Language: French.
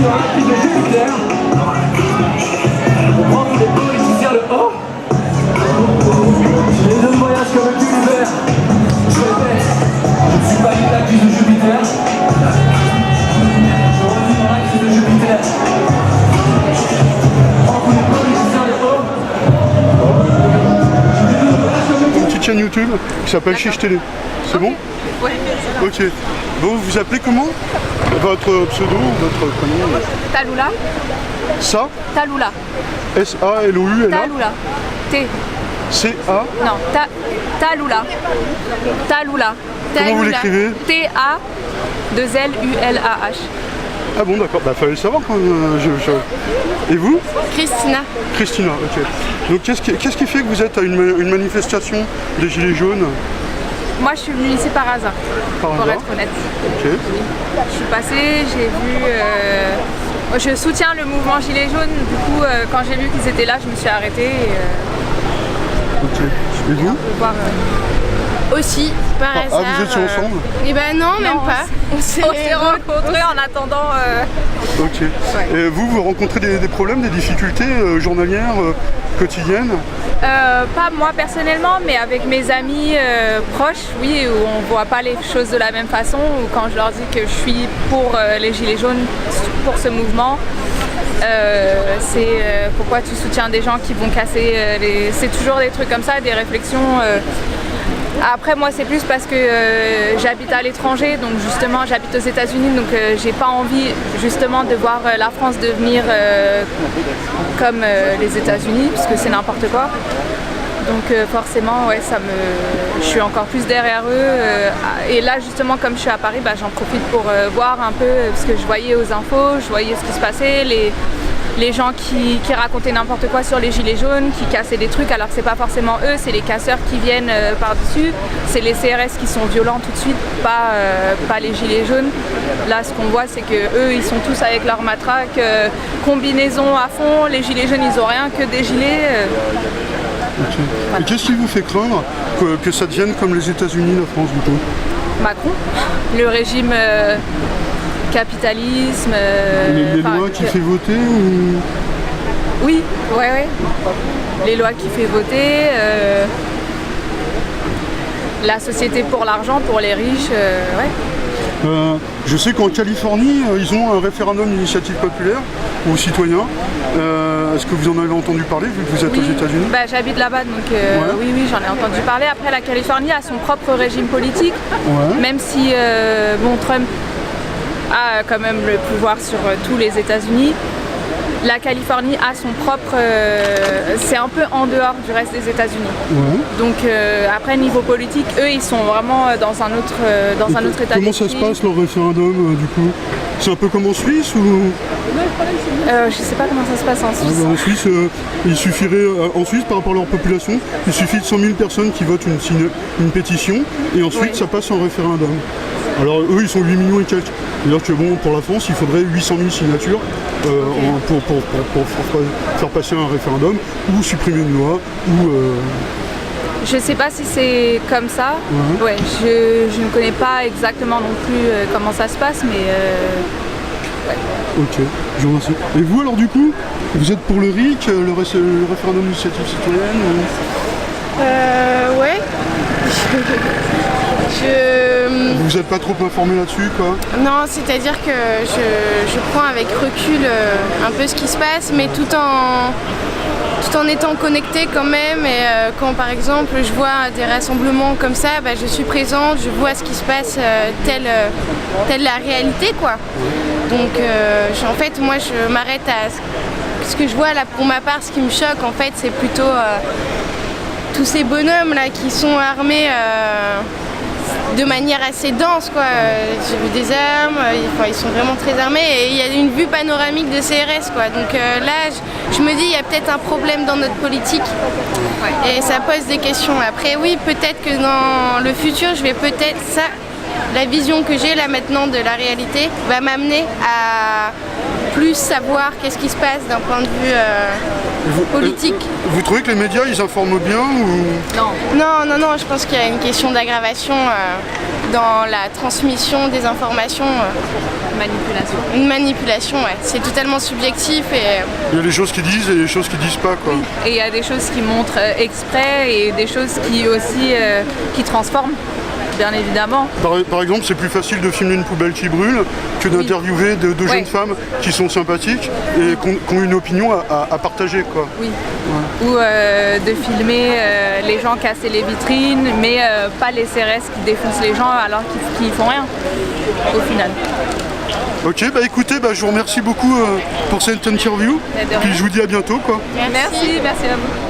dans la piste de Jupiter. On prend tous les politiciens le haut. Les deux voyagent comme l'univers. Je répète, je ne suis pas une lac de Jupiter. Je revis dans l'axe de Jupiter. On prend tous les politiciens le haut. Une petite chaîne YouTube qui s'appelle Chiche Télé. C'est bon? Ouais. Ok. Bon, vous vous appelez comment? Votre pseudo ou votre prénom? Taloula. Ça? Taloula. S-A-L-O-U-L-A? Taloula. T. C-A? Non, Taloula. Taloula. Comment vous l'écrivez? T-A-2-L-U-L-A-H. Ah bon, d'accord. Bah, fallait le savoir quand même. Et vous? Christina. Christina, ok. Donc, qu'est-ce qui fait que vous êtes à une manifestation des Gilets jaunes? Moi, je suis venue ici par hasard, Par pour hasard? être honnête. Ok. Je suis passée, j'ai vu... je soutiens le mouvement Gilets jaunes, du coup, quand j'ai vu qu'ils étaient là, je me suis arrêtée. Et, Ok. Et vous? voir, Aussi, par hasard. Ah, vous étiez ensemble? Eh ben non, même pas. on s'est rencontrés en attendant... Ok. Et vous rencontrez des problèmes, des difficultés journalières, quotidiennes? Pas moi personnellement, mais avec mes amis proches, oui, où on voit pas les choses de la même façon, ou quand je leur dis que je suis pour les Gilets jaunes, pour ce mouvement, c'est pourquoi tu soutiens des gens qui vont casser c'est toujours des trucs comme ça, des réflexions. Après moi c'est plus parce que j'habite à l'étranger, donc justement j'habite aux États-Unis, donc j'ai pas envie justement de voir la France devenir comme les États-Unis, puisque c'est n'importe quoi. Donc forcément ouais, je suis encore plus derrière eux. Et là justement comme je suis à Paris, bah, j'en profite pour voir un peu, parce que je voyais aux infos, je voyais ce qui se passait, les gens qui racontaient n'importe quoi sur les gilets jaunes, qui cassaient des trucs alors que c'est pas forcément eux, c'est les casseurs qui viennent par-dessus, c'est les CRS qui sont violents tout de suite, pas les gilets jaunes. Là ce qu'on voit c'est que eux ils sont tous avec leur matraque, combinaison à fond, les gilets jaunes ils ont rien que des gilets. Okay. Voilà. Et qu'est-ce qui vous fait craindre que ça devienne comme les États-Unis, la France du coup? Macron, le régime capitalisme. Les lois qui fait voter ou... Oui, ouais. Les lois qui fait voter, la société pour l'argent, pour les riches, ouais. Je sais qu'en Californie, ils ont un référendum d'initiative populaire aux citoyens. Est-ce que vous en avez entendu parler vu que vous êtes aux États-Unis? Bah, j'habite là-bas, donc oui, j'en ai entendu parler. Après, la Californie a son propre régime politique, même si Trump a quand même le pouvoir sur tous les États-Unis. La Californie a son propre... c'est un peu en dehors du reste des États-Unis. Donc après, niveau politique, eux, ils sont vraiment dans un autre état d'esprit. Comment ça se passe, leur référendum, du coup? C'est un peu comme en Suisse ou... je sais pas comment ça se passe en Suisse. En Suisse, il suffirait... en Suisse, par rapport à leur population, il suffit de 100 000 personnes qui votent une pétition, et ensuite, ça passe en référendum. Alors eux ils sont 8 millions et quelques. C'est-à-dire que bon, pour la France il faudrait 800 000 signatures pour faire passer un référendum ou supprimer une loi ou... Je sais pas si c'est comme ça. Ouais, je ne connais pas exactement non plus comment ça se passe, mais ouais. Ok, je vous remercie. Et vous alors du coup, vous êtes pour le RIC, le référendum d'initiative citoyenne ou... Ouais. Vous n'êtes pas trop informé là-dessus, quoi? Non, c'est-à-dire que je prends avec recul un peu ce qui se passe, mais tout en étant connectée quand même. Et quand par exemple je vois des rassemblements comme ça, bah, je suis présente, je vois ce qui se passe telle la réalité, quoi. Donc en fait moi je m'arrête à ce que je vois là. Pour ma part, ce qui me choque en fait, c'est plutôt tous ces bonhommes là qui sont armés de manière assez dense, quoi. J'ai vu des armes, ils sont vraiment très armés et il y a une vue panoramique de CRS, quoi. Donc là, je me dis, il y a peut-être un problème dans notre politique et ça pose des questions. Après, oui, peut-être que dans le futur, je vais peut-être la vision que j'ai là maintenant de la réalité va m'amener à plus savoir qu'est-ce qui se passe d'un point de vue politique. Vous trouvez que les médias, ils informent bien ou... Non. Je pense qu'il y a une question d'aggravation dans la transmission des informations. Manipulation. Une manipulation, ouais. C'est totalement subjectif et... Il y a les choses qu'ils disent et les choses qu'ils disent pas, quoi. Et il y a des choses qui montrent exprès et des choses qui aussi qui transforment, bien évidemment. Par exemple, c'est plus facile de filmer une poubelle qui brûle que d'interviewer deux jeunes femmes qui sont sympathiques et qui ont une opinion à partager, quoi. Oui. Ouais. Ou de filmer les gens casser les vitrines, mais pas les CRS qui défoncent les gens alors qu'ils font rien, au final. Ok, bah écoutez, je vous remercie beaucoup pour cette interview. Puis je vous dis à bientôt, quoi. Merci à vous.